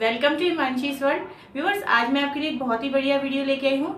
Welcome to Himanshi's world. Viewers, आज मैं आपके लिए एक बहुत ही बढ़िया वीडियो लेके आई हूँ।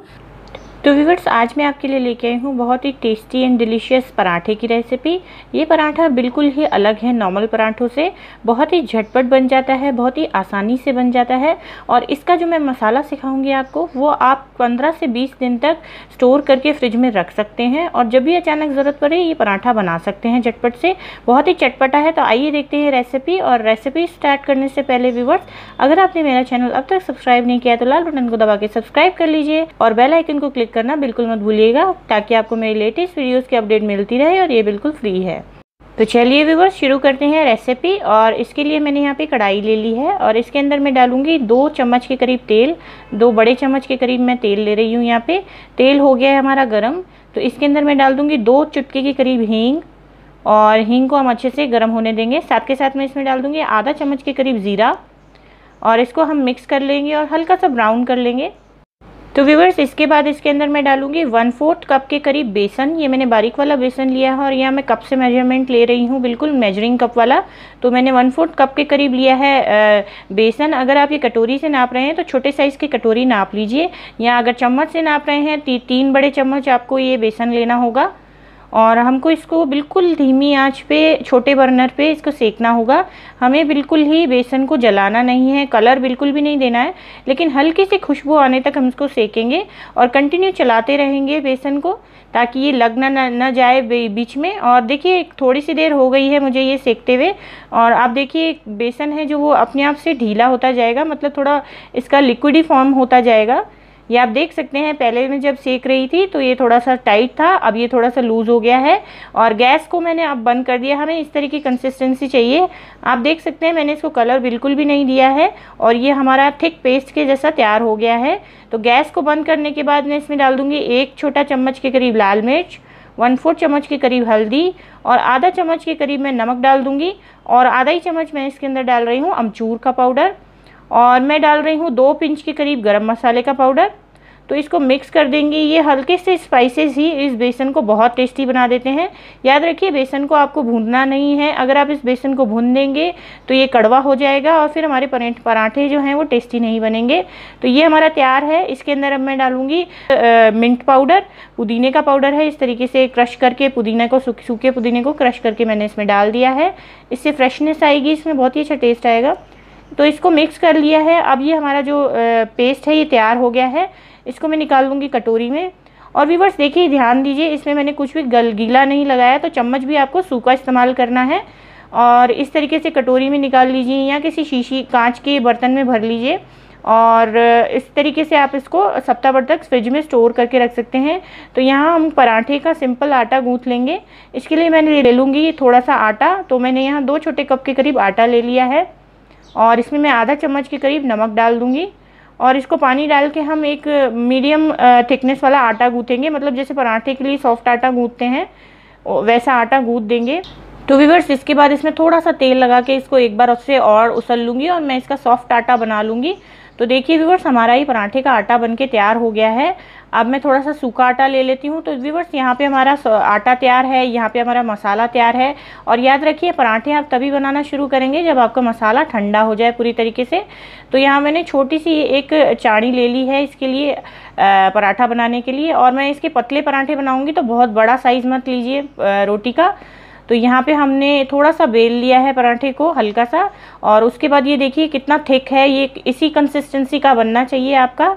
तो व्यूअर्स, आज मैं आपके लिए लेके आई हूँ बहुत ही टेस्टी एंड डिलीशियस पराठे की रेसिपी। ये पराठा बिल्कुल ही अलग है नॉर्मल पराठों से। बहुत ही झटपट बन जाता है, बहुत ही आसानी से बन जाता है। और इसका जो मैं मसाला सिखाऊंगी आपको, वो आप 15 से 20 दिन तक स्टोर करके फ्रिज में रख सकते हैं और जब भी अचानक ज़रूरत पड़े ये पराठा बना सकते हैं झटपट से। बहुत ही चटपटा है। तो आइए देखते हैं रेसिपी। और रेसिपी स्टार्ट करने से पहले व्यूअर्स, अगर आपने मेरा चैनल अब तक सब्सक्राइब नहीं किया तो लाल बटन को दबा के सब्सक्राइब कर लीजिए और बेल आइकन को क्लिक करना बिल्कुल मत भूलिएगा, ताकि आपको मेरी लेटेस्ट वीडियोस की अपडेट मिलती रहे और ये बिल्कुल फ्री है। तो चलिए व्यूअर्स, शुरू करते हैं रेसिपी। और इसके लिए मैंने यहाँ पे कढ़ाई ले ली है और इसके अंदर मैं डालूंगी 2 चम्मच के करीब तेल। 2 बड़े चम्मच के करीब मैं तेल ले रही हूँ। यहाँ पे तेल हो गया है हमारा गरम, तो इसके अंदर मैं डाल दूंगी 2 चुटकी के करीब हींग। और हींग को हम अच्छे से गर्म होने देंगे। साथ के साथ मैं इसमें डाल दूंगी आधा चम्मच के करीब ज़ीरा और इसको हम मिक्स कर लेंगे और हल्का सा ब्राउन कर लेंगे। तो व्यूअर्स, इसके बाद इसके अंदर मैं डालूंगी 1/4 कप के करीब बेसन। ये मैंने बारीक वाला बेसन लिया है और यहाँ मैं कप से मेजरमेंट ले रही हूँ, बिल्कुल मेजरिंग कप वाला। तो मैंने 1/4 कप के करीब लिया है बेसन। अगर आप ये कटोरी से नाप रहे हैं तो छोटे साइज़ की कटोरी नाप लीजिए, या अगर चम्मच से नाप रहे हैं 3 बड़े चम्मच आपको ये बेसन लेना होगा। और हमको इसको बिल्कुल धीमी आंच पे छोटे बर्नर पे इसको सेकना होगा। हमें बिल्कुल ही बेसन को जलाना नहीं है, कलर बिल्कुल भी नहीं देना है, लेकिन हल्की सी खुशबू आने तक हम इसको सेकेंगे और कंटिन्यू चलाते रहेंगे बेसन को, ताकि ये लगना न जाए बीच में। और देखिए, थोड़ी सी देर हो गई है मुझे ये सेकते हुए और आप देखिए बेसन है जो वो अपने आप से ढीला होता जाएगा, मतलब थोड़ा इसका लिक्विडी फॉर्म होता जाएगा। ये आप देख सकते हैं, पहले मैं जब सेक रही थी तो ये थोड़ा सा टाइट था, अब ये थोड़ा सा लूज़ हो गया है। और गैस को मैंने अब बंद कर दिया। हमें इस तरह की कंसिस्टेंसी चाहिए। आप देख सकते हैं मैंने इसको कलर बिल्कुल भी नहीं दिया है और ये हमारा थिक पेस्ट के जैसा तैयार हो गया है। तो गैस को बंद करने के बाद मैं इसमें डाल दूँगी 1 छोटा चम्मच के करीब लाल मिर्च, 1/4 चम्मच के करीब हल्दी और आधा चम्मच के करीब मैं नमक डाल दूँगी। और आधा ही चम्मच मैं इसके अंदर डाल रही हूँ अमचूर का पाउडर और मैं डाल रही हूँ 2 पिंच के करीब गरम मसाले का पाउडर। तो इसको मिक्स कर देंगे। ये हल्के से स्पाइसेस ही इस बेसन को बहुत टेस्टी बना देते हैं। याद रखिए, बेसन को आपको भूनना नहीं है। अगर आप इस बेसन को भून देंगे तो ये कड़वा हो जाएगा और फिर हमारे पराठे जो हैं वो टेस्टी नहीं बनेंगे। तो ये हमारा तैयार है। इसके अंदर अब मैं डालूंगी मिंट पाउडर, पुदीने का पाउडर है। इस तरीके से क्रश करके पुदीने को, सूखे पुदीने को क्रश करके मैंने इसमें डाल दिया है। इससे फ्रेशनेस आएगी, इसमें बहुत ही अच्छा टेस्ट आएगा। तो इसको मिक्स कर लिया है। अब ये हमारा जो पेस्ट है ये तैयार हो गया है। इसको मैं निकाल लूँगी कटोरी में। और व्यूअर्स देखिए, ध्यान दीजिए, इसमें मैंने कुछ भी गीला नहीं लगाया, तो चम्मच भी आपको सूखा इस्तेमाल करना है। और इस तरीके से कटोरी में निकाल लीजिए या किसी शीशी कांच के बर्तन में भर लीजिए। और इस तरीके से आप इसको सप्ताह भर तक फ्रिज में स्टोर करके रख सकते हैं। तो यहाँ हम पराठे का सिंपल आटा गूँथ लेंगे। इसके लिए मैंने ले लूँगी थोड़ा सा आटा। तो मैंने यहाँ 2 छोटे कप के करीब आटा ले लिया है और इसमें मैं आधा चम्मच के करीब नमक डाल दूँगी। और इसको पानी डाल के हम एक मीडियम थिकनेस वाला आटा गूँथेंगे, मतलब जैसे पराठे के लिए सॉफ्ट आटा गूँथते हैं वैसा आटा गूँथ देंगे। तो व्यूअर्स, इसके बाद इसमें थोड़ा सा तेल लगा के इसको एक बार उससे और उसल लूँगी और मैं इसका सॉफ्ट आटा बना लूँगी। तो देखिए व्यूअर्स, हमारा ही पराठे का आटा बनके तैयार हो गया है। अब मैं थोड़ा सा सूखा आटा ले लेती हूँ। तो व्यूअर्स, यहाँ पे हमारा आटा तैयार है, यहाँ पे हमारा मसाला तैयार है। और याद रखिए, पराठे आप तभी बनाना शुरू करेंगे जब आपका मसाला ठंडा हो जाए पूरी तरीके से। तो यहाँ मैंने छोटी सी एक चाणी ले ली है इसके लिए, पराठा बनाने के लिए। और मैं इसके पतले पराठे बनाऊँगी, तो बहुत बड़ा साइज़ मत लीजिए रोटी का। तो यहाँ पे हमने थोड़ा सा बेल लिया है पराठे को, हल्का सा। और उसके बाद ये देखिए कितना थिक है, ये इसी कंसिस्टेंसी का बनना चाहिए आपका।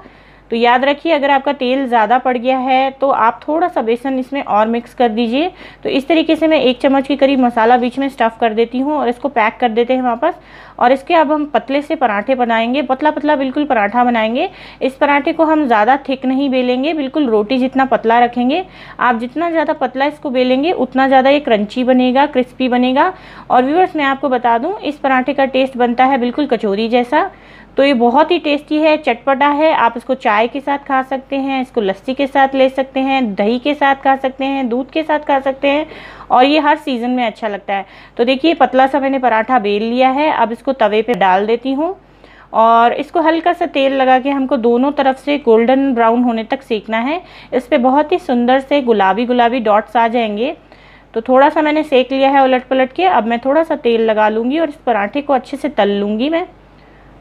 तो याद रखिए, अगर आपका तेल ज़्यादा पड़ गया है तो आप थोड़ा सा बेसन इसमें और मिक्स कर दीजिए। तो इस तरीके से मैं 1 चम्मच के करीब मसाला बीच में स्टफ़ कर देती हूँ और इसको पैक कर देते हैं वापस। और इसके अब हम पतले से पराठे बनाएंगे, पतला पतला बिल्कुल पराठा बनाएंगे। इस पराठे को हम ज़्यादा थिक नहीं बेलेंगे, बिल्कुल रोटी जितना पतला रखेंगे। आप जितना ज़्यादा पतला इसको बेलेंगे उतना ज़्यादा ये क्रंची बनेगा, क्रिस्पी बनेगा। और व्यूअर्स, मैं आपको बता दूँ, इस पराठे का टेस्ट बनता है बिल्कुल कचौरी जैसा। तो ये बहुत ही टेस्टी है, चटपटा है। आप इसको चाय के साथ खा सकते हैं, इसको लस्सी के साथ ले सकते हैं, दही के साथ खा सकते हैं, दूध के साथ खा सकते हैं और ये हर सीज़न में अच्छा लगता है। तो देखिए, पतला सा मैंने पराठा बेल लिया है। अब इसको तवे पे डाल देती हूँ और इसको हल्का सा तेल लगा के हमको दोनों तरफ से गोल्डन ब्राउन होने तक सेकना है। इस पर बहुत ही सुंदर से गुलाबी गुलाबी डॉट्स आ जाएंगे। तो थोड़ा सा मैंने सेक लिया है उलट पलट के। अब मैं थोड़ा सा तेल लगा लूँगी और इस पराठे को अच्छे से तल लूँगी मैं।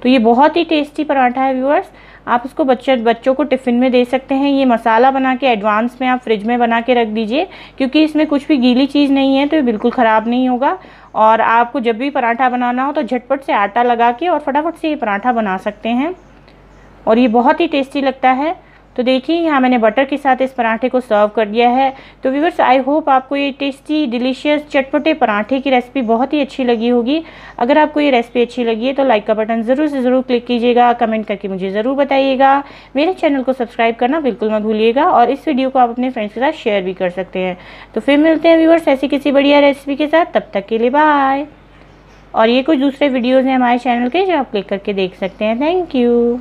तो ये बहुत ही टेस्टी पराठा है व्यूअर्स। आप इसको बच्चों को टिफ़िन में दे सकते हैं। ये मसाला बना के एडवांस में आप फ्रिज में बना के रख दीजिए, क्योंकि इसमें कुछ भी गीली चीज़ नहीं है, तो ये बिल्कुल ख़राब नहीं होगा। और आपको जब भी पराठा बनाना हो तो झटपट से आटा लगा के और फटाफट से ये पराठा बना सकते हैं, और ये बहुत ही टेस्टी लगता है। तो देखिए यहाँ मैंने बटर के साथ इस पराठे को सर्व कर दिया है। तो व्यूअर्स, आई होप आपको ये टेस्टी डिलीशियस चटपटे पराठे की रेसिपी बहुत ही अच्छी लगी होगी। अगर आपको ये रेसिपी अच्छी लगी है तो लाइक का बटन ज़रूर से ज़रूर क्लिक कीजिएगा, कमेंट करके मुझे ज़रूर बताइएगा। मेरे चैनल को सब्सक्राइब करना बिल्कुल मत भूलिएगा, और इस वीडियो को आप अपने फ्रेंड्स के साथ शेयर भी कर सकते हैं। तो फिर मिलते हैं व्यूअर्स ऐसी किसी बढ़िया रेसिपी के साथ, तब तक के लिए बाय। और ये कुछ दूसरे वीडियोज़ हैं हमारे चैनल के जो आप क्लिक करके देख सकते हैं। Thank you.